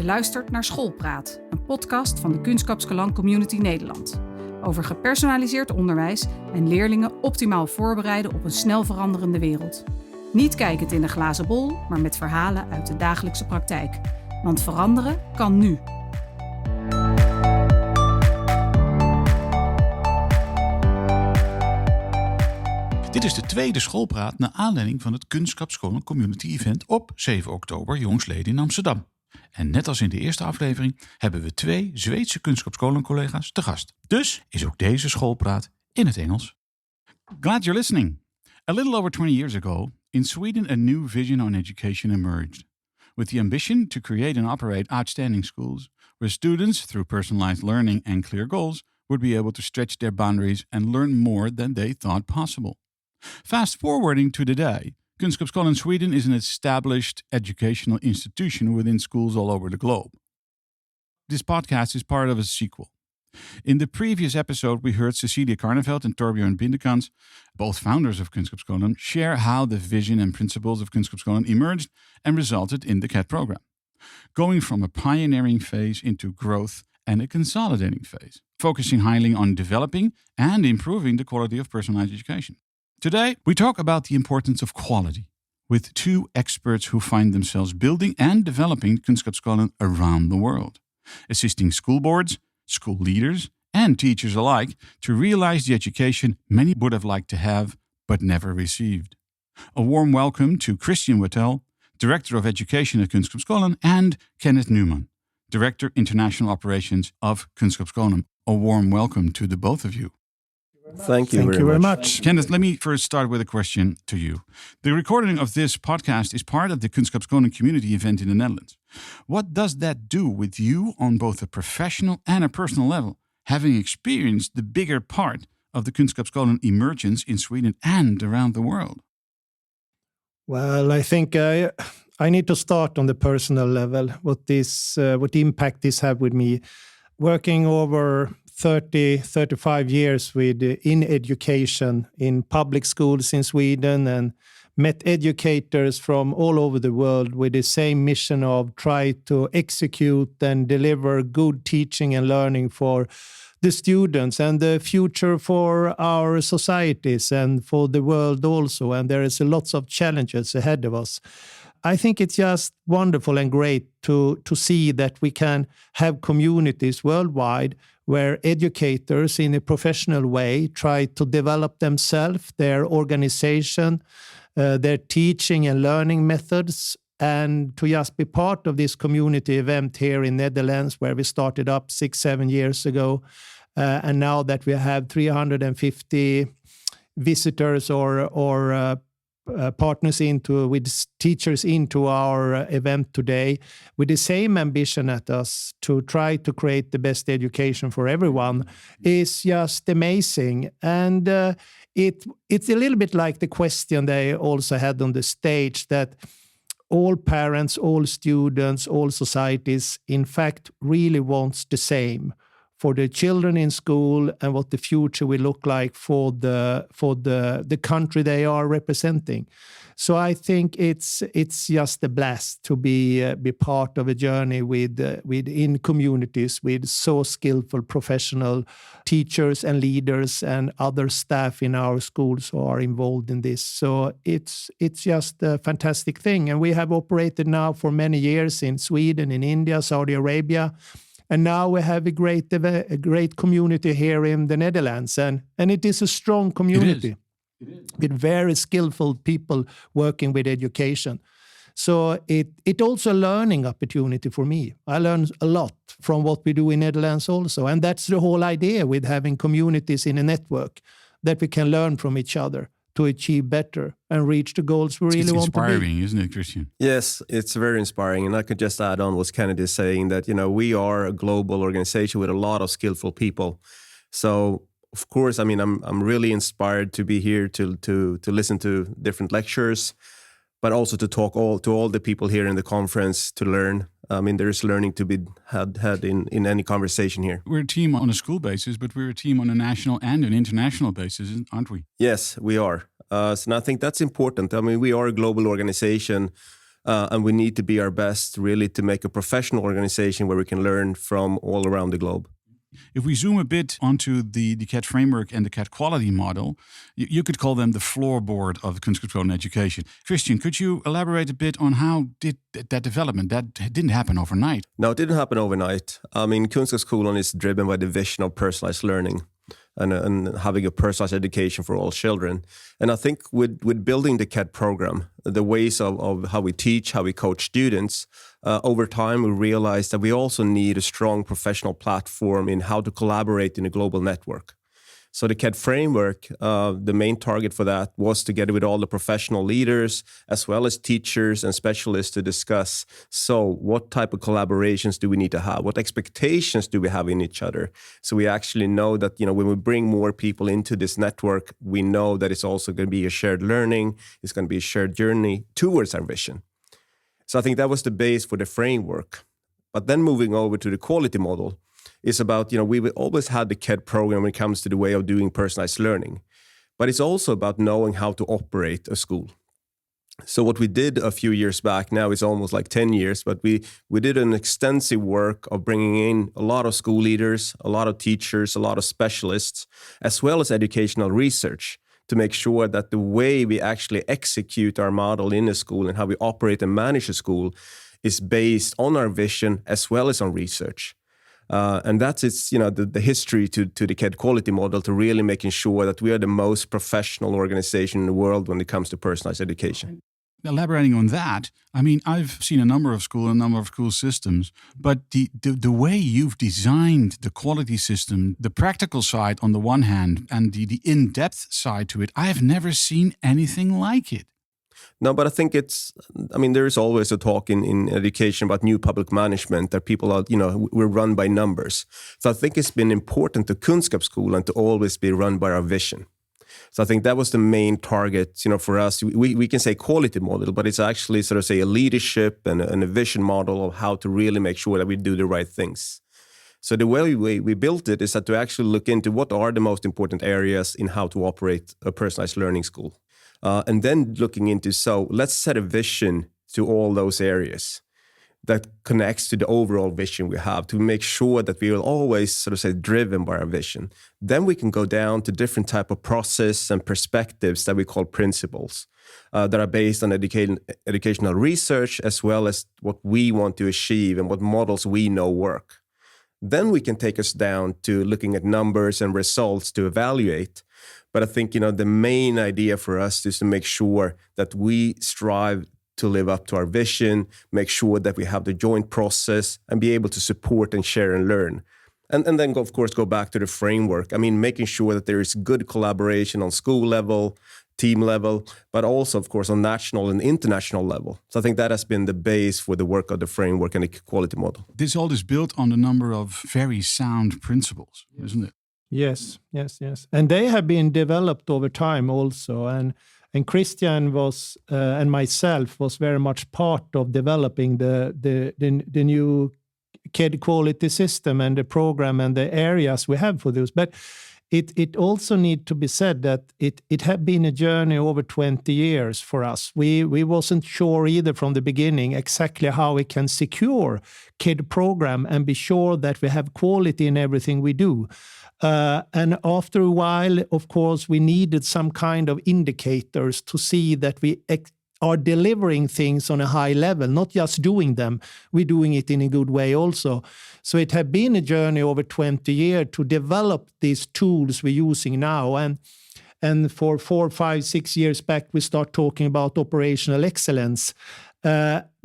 Je luistert naar Schoolpraat, een podcast van de Kunskapsskolan Community Nederland. Over gepersonaliseerd onderwijs en leerlingen optimaal voorbereiden op een snel veranderende wereld. Niet kijkend in een glazen bol, maar met verhalen uit de dagelijkse praktijk. Want veranderen kan nu. Dit is de tweede schoolpraat naar aanleiding van het Kunskapsskolan Community Event op 7 oktober jongsleden in Amsterdam. En net als in de eerste aflevering hebben we 2 Zweedse Kunskapsskolan-collega's te gast. Dus is ook deze schoolpraat in het Engels. Glad you're listening. A little over 20 years ago, in Sweden a new vision on education emerged, with the ambition to create and operate outstanding schools, where students, through personalized learning and clear goals, would be able to stretch their boundaries and learn more than they thought possible. Fast forwarding to today, Kunskapsskolan Sweden is an established educational institution within schools all over the globe. This podcast is part of a sequel. In the previous episode, we heard Cecilia Carnefeldt and Torbjörn Bindekrans, both founders of Kunskapsskolan, share how the vision and principles of Kunskapsskolan emerged and resulted in the CAT program, going from a pioneering phase into growth and a consolidating phase, focusing highly on developing and improving the quality of personalized education. Today, we talk about the importance of quality with 2 experts who find themselves building and developing Kunskapsskolan around the world, assisting school boards, school leaders, and teachers alike to realize the education many would have liked to have but never received. A warm welcome to Christian Wetell, Director of Education at Kunskapsskolan, and Kenneth Nyman, Director International Operations of Kunskapsskolan. A warm welcome to the both of you. Thank you very much. Kenneth, let me first start with a question to you. The recording of this podcast is part of the Kunskapsskolan Community Event in the Netherlands. What does that do with you on both a professional and a personal level, having experienced the bigger part of the Kunskapsskolan emergence in Sweden and around the world? Well, I think I need to start on the personal level. What impact this had with me. Working over 35 years in education in public schools in Sweden, and met educators from all over the world with the same mission of try to execute and deliver good teaching and learning for the students and the future for our societies and for the world also. And there is lots of challenges ahead of us. I think it's just wonderful and great to see that we can have communities worldwide where educators in a professional way try to develop themselves, their organization, their teaching and learning methods, and to just be part of this community event here in Netherlands, where we started up 6-7 years ago. And now that we have 350 visitors or partners with teachers into our event today, with the same ambition at us to try to create the best education for everyone, is just amazing. And it's a little bit like the question they also had on the stage, that all parents, all students, all societies, in fact, really wants the same for the children in school and what the future will look like for the country they are representing. So I think it's just a blast to be part of a journey in communities with so skillful professional teachers and leaders and other staff in our schools who are involved in this. So it's just a fantastic thing, and we have operated now for many years in Sweden, in India, Saudi Arabia. And now we have a great community here in the Netherlands, and it is a strong community. It is. With very skillful people working with education. So it also a learning opportunity for me. I learn a lot from what we do in Netherlands also, and that's the whole idea with having communities in a network, that we can learn from each other to achieve better and reach the goals we really want to be. It's inspiring, isn't it, Christian? Yes, it's very inspiring. And I could just add on what Kenneth is saying, that, we are a global organization with a lot of skillful people. So, of course, I'm really inspired to be here to listen to different lectures, but also to talk to all the people here in the conference, to learn. There's learning to be had in any conversation here. We're a team on a school basis, but we're a team on a national and an international basis, aren't we? Yes, we are. So I think that's important. We are a global organization And we need to be our best really to make a professional organization where we can learn from all around the globe. If we zoom a bit onto the CAD framework and the CAD quality model, you could call them the floorboard of Kunskapsskolan education. Christian, could you elaborate a bit on how did that development? That didn't happen overnight. No, it didn't happen overnight. I mean, Kunskapsskolan is driven by the vision of personalized learning and having a personalized education for all children. And I think with building the CAD program, the ways of how we teach, how we coach students, over time we realized that we also need a strong professional platform in how to collaborate in a global network. So the CAD framework, the main target for that was together with all the professional leaders, as well as teachers and specialists to discuss, so what type of collaborations do we need to have? What expectations do we have in each other? So we actually know that, when we bring more people into this network, we know that it's also going to be a shared learning, it's going to be a shared journey towards our vision. So I think that was the base for the framework. But then moving over to the quality model, it's about, we always had the CAD program when it comes to the way of doing personalized learning. But it's also about knowing how to operate a school. So what we did a few years back, now it's almost like 10 years, but we did an extensive work of bringing in a lot of school leaders, a lot of teachers, a lot of specialists, as well as educational research to make sure that the way we actually execute our model in a school and how we operate and manage a school is based on our vision as well as on research. And that's the history to the CAD quality model, to really making sure that we are the most professional organization in the world when it comes to personalized education. Elaborating on that, I mean, I've seen a number of school systems, but the way you've designed the quality system, the practical side on the one hand, and the in-depth side to it, I've never seen anything like it. No, but I think there is always a talk in education about new public management that people are, we're run by numbers. So I think it's been important to Kunskapsskolan to always be run by our vision. So I think that was the main target, for us. We can say quality model, but it's actually sort of say a leadership and a vision model of how to really make sure that we do the right things. So the way we built it is that to actually look into what are the most important areas in how to operate a personalized learning school. And then looking into, so let's set a vision to all those areas that connects to the overall vision we have to make sure that we will always sort of say driven by our vision. Then we can go down to different type of process and perspectives that we call principles that are based on educational research as well as what we want to achieve and what models we know work. Then we can take us down to looking at numbers and results to evaluate. But I think, the main idea for us is to make sure that we strive to live up to our vision, make sure that we have the joint process and be able to support and share and learn. And then, of course, go back to the framework. I mean, making sure that there is good collaboration on school level, team level, but also, of course, on national and international level. So I think that has been the base for the work of the framework and the quality model. This all is built on a number of very sound principles, isn't it? Yes. And they have been developed over time also. And Christian was and myself was very much part of developing the new CAD quality system and the program and the areas we have for those. But it also need to be said that it had been a journey over 20 years for us. We wasn't sure either from the beginning exactly how we can secure CAD program and be sure that we have quality in everything we do. And after a while, of course, we needed some kind of indicators to see that we are delivering things on a high level, not just doing them. We're doing it in a good way also. So it had been a journey over 20 years to develop these tools we're using now. And for 4, 5, 6 years back, we start talking about operational excellence.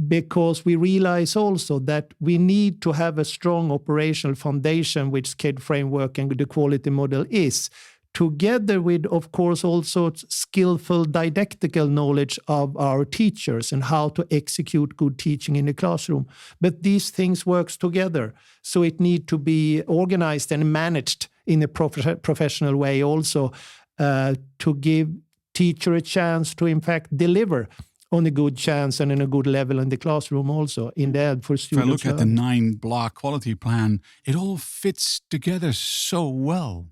Because we realize also that we need to have a strong operational foundation, which CAD framework and the quality model is, together with, of course, also skillful didactical knowledge of our teachers and how to execute good teaching in the classroom. But these things work together. So it needs to be organized and managed in a professional way also to give teacher a chance to, in fact, deliver on a good chance and in a good level in the classroom also in the end for students. If I look at the 9-block quality plan, it all fits together so well.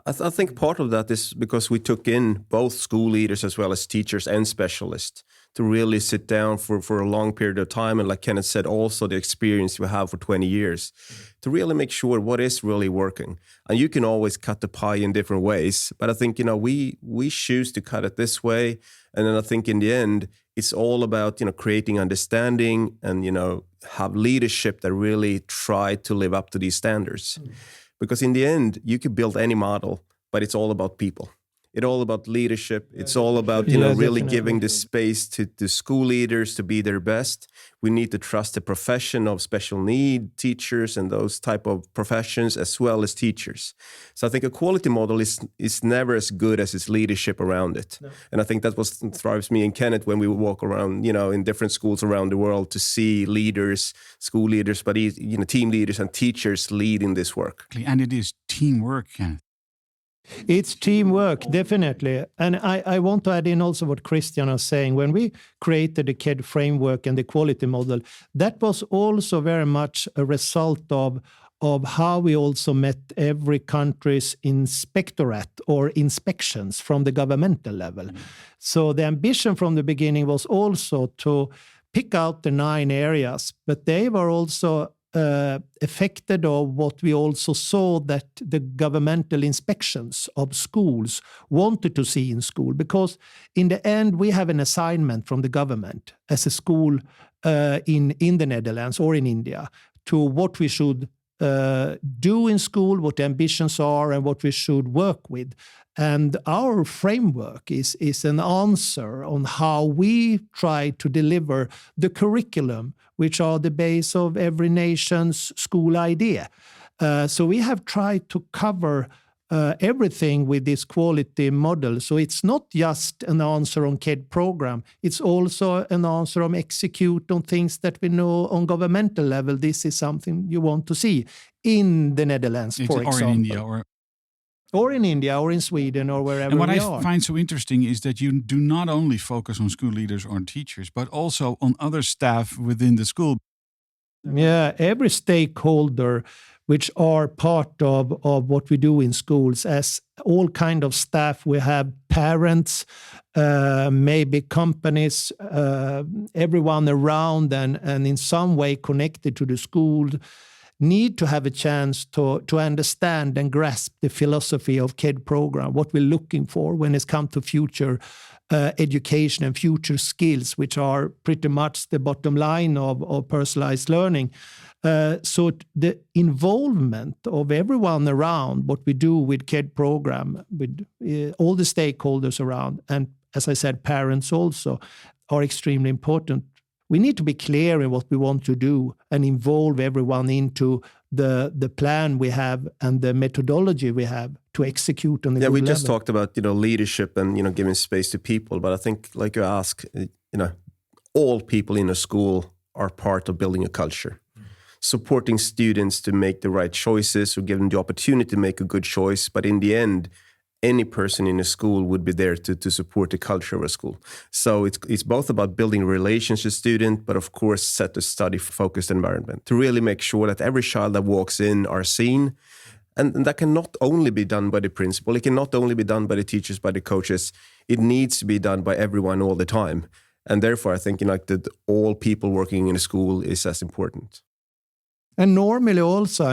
I think part of that is because we took in both school leaders as well as teachers and specialists to really sit down for a long period of time. And like Kenneth said, also the experience we have for 20 years to really make sure what is really working. And you can always cut the pie in different ways. But I think, we choose to cut it this way. And then I think in the end, it's all about, creating understanding and, have leadership that really try to live up to these standards. Because in the end, you could build any model, but it's all about people. It's all about leadership. It's all about, really giving the space to school leaders to be their best. We need to trust the profession of special need teachers and those type of professions as well as teachers. So I think a quality model is never as good as its leadership around it. No. And I think that's what drives me and Kenneth when we walk around, in different schools around the world to see leaders, school leaders, but team leaders and teachers leading this work. And it is teamwork, Kenneth. It's teamwork, definitely. And I want to add in also what Christian was saying. When we created the KED framework and the quality model, that was also very much a result of how we also met every country's inspectorate or inspections from the governmental level. So the ambition from the beginning was also to pick out the 9 areas, but they were also affected of what we also saw that the governmental inspections of schools wanted to see in school. Because in the end, we have an assignment from the government as a school in the Netherlands or in India to what we should do in school, what the ambitions are, and what we should work with. And our framework is an answer on how we try to deliver the curriculum, which are the base of every nation's school idea. So we have tried to cover everything with this quality model. So it's not just an answer on KED program. It's also an answer on execute on things that we know on governmental level. This is something you want to see in the Netherlands, for example. Or in India. Or in India, or in Sweden, or wherever we are. And what I find so interesting is that you do not only focus on school leaders or teachers, but also on other staff within the school. Yeah, every stakeholder which are part of what we do in schools, as all kind of staff. We have parents, maybe companies, everyone around and in some way connected to the school need to have a chance to understand and grasp the philosophy of KED program, what we're looking for when it's come to future education and future skills, which are pretty much the bottom line of personalized learning. So the involvement of everyone around what we do with KED program, with all the stakeholders around, and as I said, parents also, are extremely important. We need to be clear in what we want to do and involve everyone into the plan we have and the methodology we have to execute on the good we level. Just talked about leadership and giving space to people, but I think like you ask, all people in a school are part of building a culture. Supporting students to make the right choices or give them the opportunity to make a good choice, but in the end, any person in a school would be there to support the culture of a school. So it's both about building relations with students, but of course set a study-focused environment to really make sure that every child that walks in are seen. And that can not only be done by the principal, it can not only be done by the teachers, by the coaches, it needs to be done by everyone all the time. And therefore I think that all people working in a school is as important. And normally also,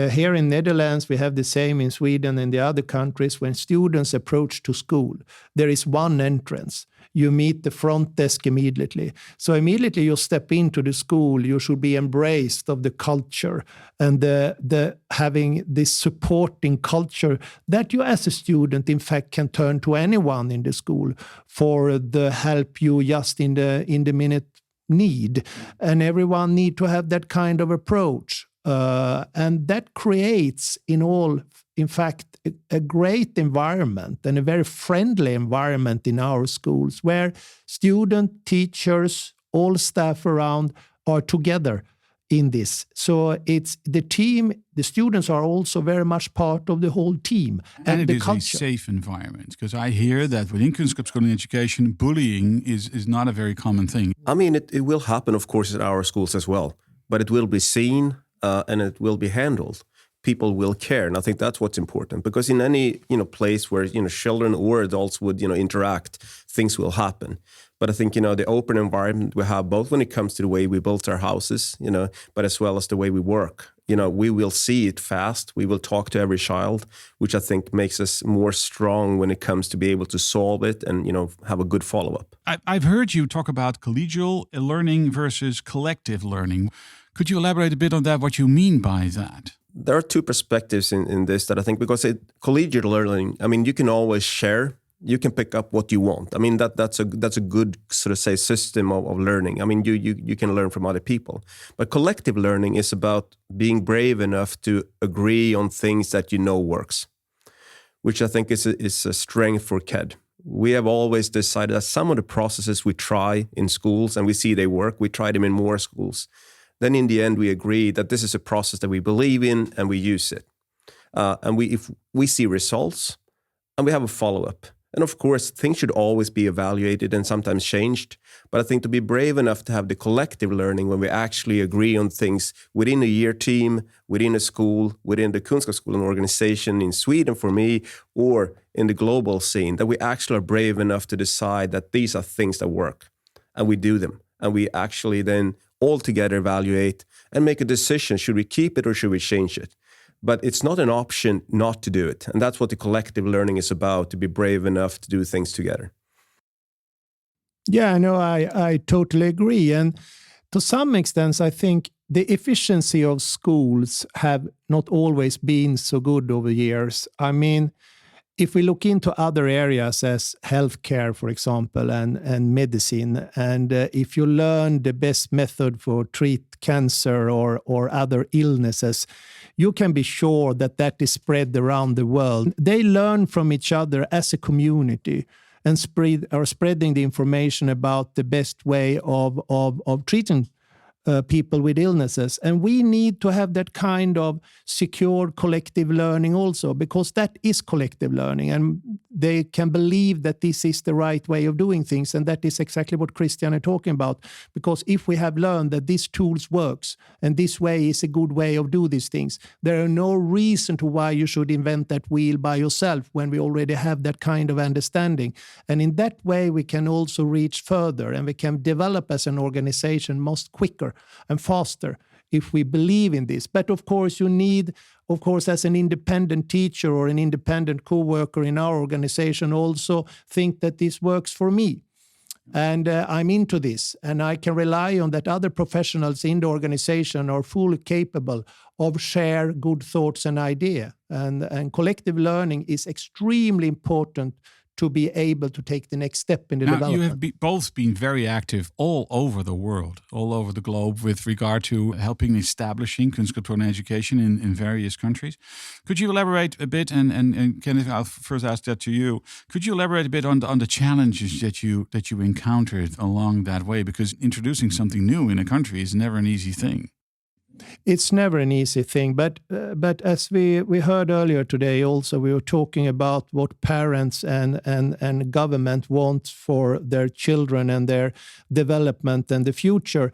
here in Netherlands, we have the same in Sweden and the other countries. When students approach to school, there is one entrance. You meet the front desk immediately. So immediately you step into the school, you should be embraced of the culture and the having this supporting culture that you as a student, in fact, can turn to anyone in the school for the help you just in the minute need. And everyone need to have that kind of approach. And that creates in fact, a great environment and a very friendly environment in our schools where students, teachers, all staff around are together in this. So it's the team, the students are also very much part of the whole team and the culture. It is a safe environment, because I hear that within Kunskapsskolan education, bullying is not a very common thing. It will happen, of course, at our schools as well, but it will be seen and it will be handled. people will care. And I think that's what's important, because in any, place where, children or adults would, interact, things will happen. But I think, the open environment we have, both when it comes to the way we built our houses, but as well as the way we work, we will see it fast. We will talk to every child, which I think makes us more strong when it comes to be able to solve it and, have a good follow-up. I've heard you talk about collegial learning versus collective learning. Could you elaborate a bit on that, what you mean by that? There are two perspectives in this that I think, because collegiate learning, you can always share. You can pick up what you want. That's a good sort of say system of learning. You can learn from other people. But collective learning is about being brave enough to agree on things that works, which I think is a strength for KED. We have always decided that some of the processes we try in schools and we see they work, we try them in more schools. Then in the end, we agree that this is a process that we believe in and we use it. If we see results and we have a follow-up. And of course, things should always be evaluated and sometimes changed. But I think to be brave enough to have the collective learning when we actually agree on things within a year team, within a school, within the Kunskapsskolan organization in Sweden for me, or in the global scene, that we actually are brave enough to decide that these are things that work. And we do them. And we actually then all together evaluate and make a decision. Should we keep it or should we change it? But it's not an option not to do it. And that's what the collective learning is about, to be brave enough to do things together. Yeah, no, I totally agree. And to some extent, I think the efficiency of schools have not always been so good over years. If we look into other areas as healthcare, for example, and medicine, and if you learn the best method for treat cancer or other illnesses, you can be sure that is spread around the world. They learn from each other as a community and spreading the information about the best way of treating people with illnesses. And we need to have that kind of secure collective learning also, because that is collective learning and they can believe that this is the right way of doing things. And that is exactly what Christian is talking about. Because if we have learned that this tools works and this way is a good way of doing these things, there are no reason to why you should invent that wheel by yourself when we already have that kind of understanding. And in that way, we can also reach further and we can develop as an organization much quicker and faster if we believe in this. But of course, you need, as an independent teacher or an independent co-worker in our organization, also think that this works for me. And I'm into this. And I can rely on that other professionals in the organization are fully capable of share good thoughts and idea. And collective learning is extremely important to be able to take the next step in the development. You have both been very active all over the world, all over the globe, with regard to helping establishing Kunskapsskolan education in various countries. Could you elaborate a bit, and Kenneth, I'll first ask that to you. Could you elaborate a bit on the challenges that you encountered along that way? Because introducing something new in a country is never an easy thing. It's never an easy thing, but as we heard earlier today, also we were talking about what parents and government want for their children and their development and the future.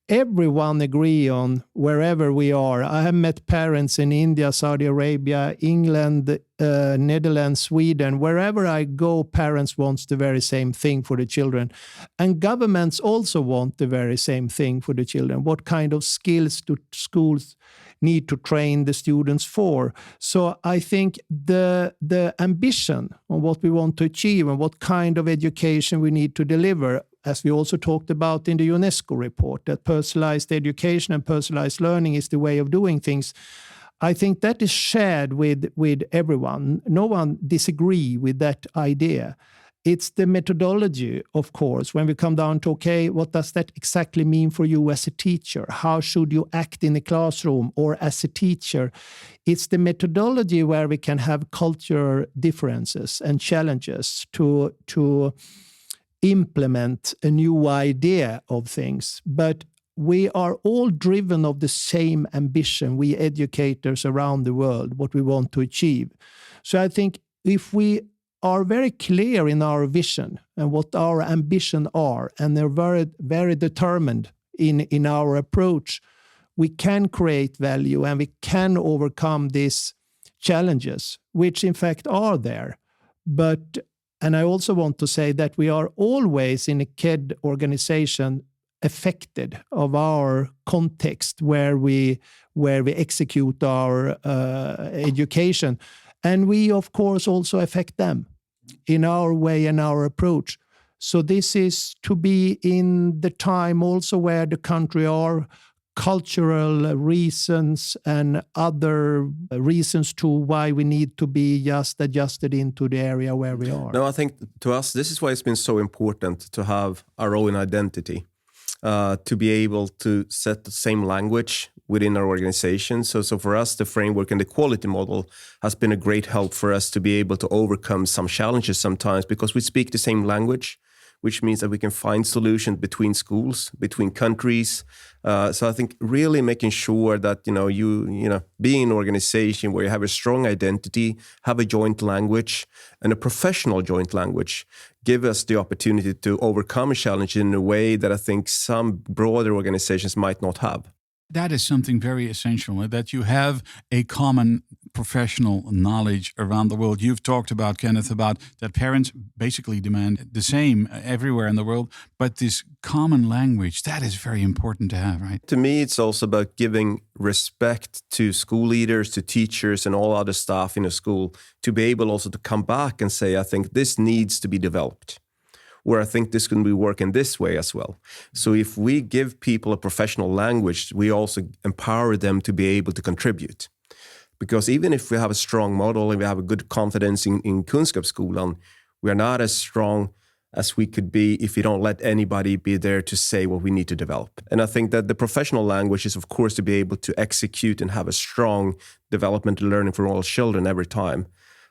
Everyone agree on wherever we are. I have met parents in India, Saudi Arabia, England, Netherlands, Sweden. Wherever I go, parents want the very same thing for the children. And governments also want the very same thing for the children. What kind of skills do schools need to train the students for? So I think the ambition on what we want to achieve and what kind of education we need to deliver, as we also talked about in the UNESCO report, that personalized education and personalized learning is the way of doing things. I think that is shared with everyone. No one disagree with that idea. It's the methodology, of course, when we come down to, okay, what does that exactly mean for you as a teacher? How should you act in the classroom or as a teacher? It's the methodology where we can have cultural differences and challenges to implement a new idea of things. But we are all driven of the same ambition, we educators around the world, what we want to achieve. So I think if we are very clear in our vision and what our ambition are, and they're very, very determined in our approach, we can create value and we can overcome these challenges, which in fact are there. And I also want to say that we are always in a KED organization affected of our context where we execute our education. And we, of course, also affect them in our way and our approach. So this is to be in the time also where the country are cultural reasons and other reasons to why we need to be just adjusted into the area where we are. No, I think to us, this is why it's been so important to have our own identity, to be able to set the same language within our organization. So for us, the framework and the quality model has been a great help for us to be able to overcome some challenges sometimes because we speak the same language, which means that we can find solutions between schools, between countries. So I think really making sure that, you being an organization where you have a strong identity, have a joint language and a professional joint language, give us the opportunity to overcome a challenge in a way that I think some broader organizations might not have. That is something very essential, that you have a common professional knowledge around the world. You've talked about, Kenneth, about that parents basically demand the same everywhere in the world, but this common language, that is very important to have, right? To me, it's also about giving respect to school leaders, to teachers and all other staff in a school to be able also to come back and say, I think this needs to be developed. Or I think this can be working this way as well. So if we give people a professional language, we also empower them to be able to contribute. Because even if we have a strong model and we have a good confidence in Kunskapsskolan, we are not as strong as we could be if we don't let anybody be there to say what we need to develop. And I think that the professional language is, of course, to be able to execute and have a strong development and learning for all children every time.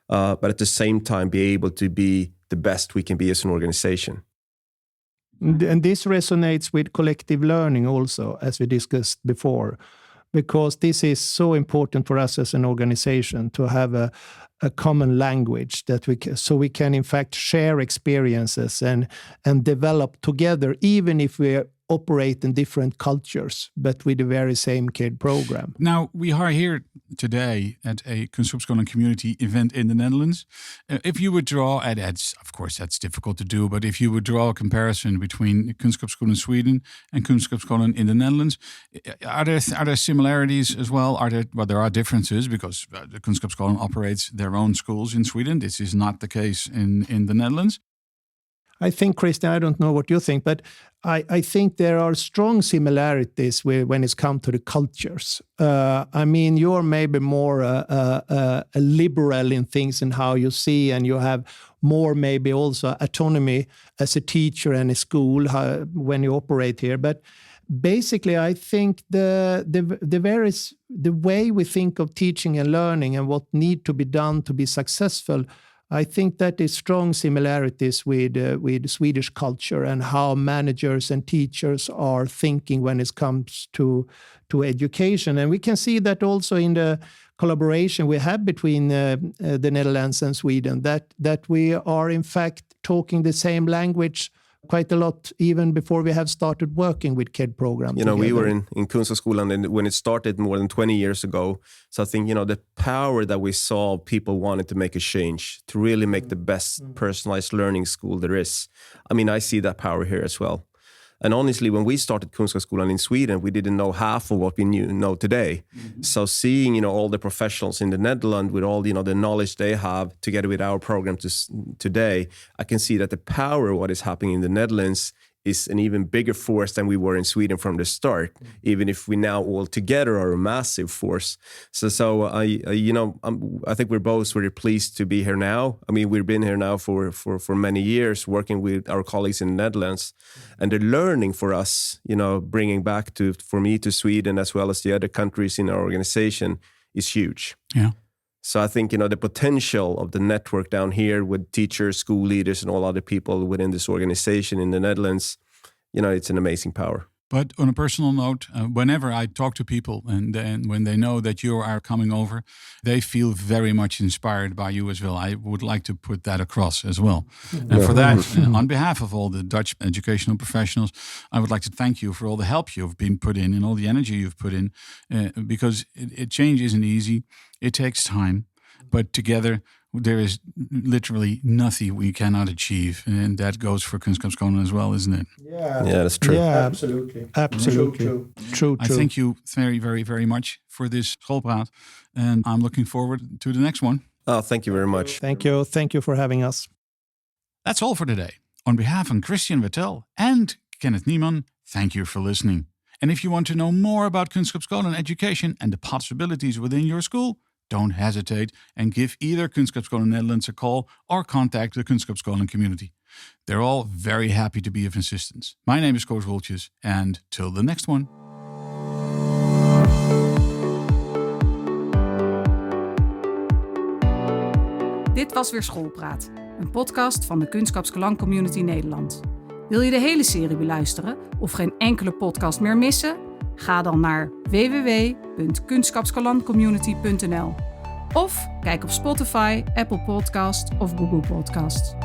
But at the same time, be able to be the best we can be as an organization. And this resonates with collective learning also, as we discussed before, because this is so important for us as an organization to have a common language that we can in fact share experiences and develop together, even if we operate in different cultures, but with the very same KID program. Now, we are here today at a Kunskapsskolan Community Event in the Netherlands. If you would draw, and that's difficult to do, but if you would draw a comparison between Kunskapsskolan Sweden and Kunskapsskolan in the Netherlands, are there similarities as well? There are differences because the Kunskapsskolan operates their own schools in Sweden. This is not the case in the Netherlands. I think, Christian, I don't know what you think, but I think there are strong similarities when it's come to the cultures. You're maybe more a liberal in things and how you see, and you have more maybe also autonomy as a teacher and a school when you operate here. But basically, I think the way we think of teaching and learning and what need to be done to be successful, I think that is strong similarities with Swedish culture and how managers and teachers are thinking when it comes to education. And we can see that also in the collaboration we have between the Netherlands and Sweden, that we are in fact talking the same language quite a lot, even before we have started working with KID program. We were in Kunskapsskolan when it started more than 20 years ago. So I think, the power that we saw, people wanted to make a change, to really make the best personalized learning school there is. I see that power here as well. And honestly, when we started Kunskapsskolan in Sweden, we didn't know half of what we know today. Mm-hmm. So seeing, all the professionals in the Netherlands with all, the knowledge they have together with our program today, I can see that the power of what is happening in the Netherlands is an even bigger force than we were in Sweden from the start, even if we now all together are a massive force. So I think we're both very pleased to be here now. We've been here now for many years working with our colleagues in the Netherlands, and the learning for us, bringing back for me to Sweden as well as the other countries in our organization is huge. Yeah. So I think, the potential of the network down here with teachers, school leaders, and all other people within this organization in the Netherlands, it's an amazing power. But on a personal note, whenever I talk to people and when they know that you are coming over, they feel very much inspired by you as well. I would like to put that across as well. And for that, on behalf of all the Dutch educational professionals, I would like to thank you for all the help you've been put in and all the energy you've put in, because change isn't easy. It takes time, but together there is literally nothing we cannot achieve. And that goes for Kunskapsskolan as well, isn't it? Yeah, that's true. Yeah, absolutely. True. I thank you very, very, very much for this Schoolpraat. And I'm looking forward to the next one. Oh, thank you very much. Thank you. Thank you for having us. That's all for today. On behalf of Christian Wetell and Kenneth Nyman, thank you for listening. And if you want to know more about Kunskapsskolan education and the possibilities within your school, don't hesitate and give either Kunskapsskolan Netherlands a call or contact the Kunskapsskolan community. They're all very happy to be of assistance. My name is Koos Woltjes, and till the next one. Dit was weer Schoolpraat, een podcast van de Kunskapsskolan Community Nederland. Wil je de hele serie beluisteren of geen enkele podcast meer missen? Ga dan naar www.kunskapskolancommunity.nl of kijk op Spotify, Apple Podcast of Google Podcast.